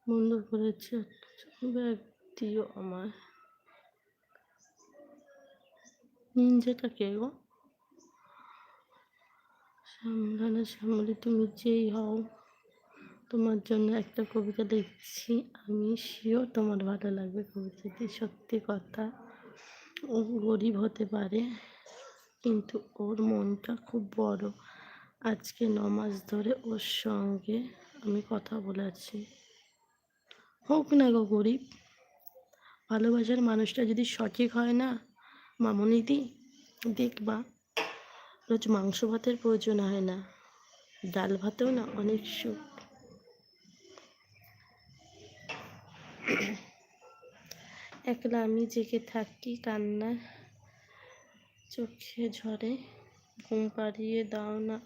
বন্ধ করেছে। ব্যাগ দিও আমায়। নিনজাটা কে গো? সামলানো শ্যামলী, তুমি যেই হও, তোমার জন্য একটা কবিতা লিখছি। আমি শিওর তোমার ভালো লাগবে কবিতাটি। সত্যি কথা, ও গরিব হতে পারে, কিন্তু ওর মনটা খুব বড়। আজকে 9 মাস ধরে ওর সঙ্গে আমি কথা বলেছি। হোক না গো গরিব, ভালোবাসার মানুষটা যদি সঠিক হয় না মামনিদি, দেখবা রোজ মাংস ভাতের প্রয়োজন হয় না, ডাল ভাতেও না অনেক সুখ। একলা আমি জেগে থাকি, কান্না চোখে ঝরে, ঘুম পাড়িয়ে দাও না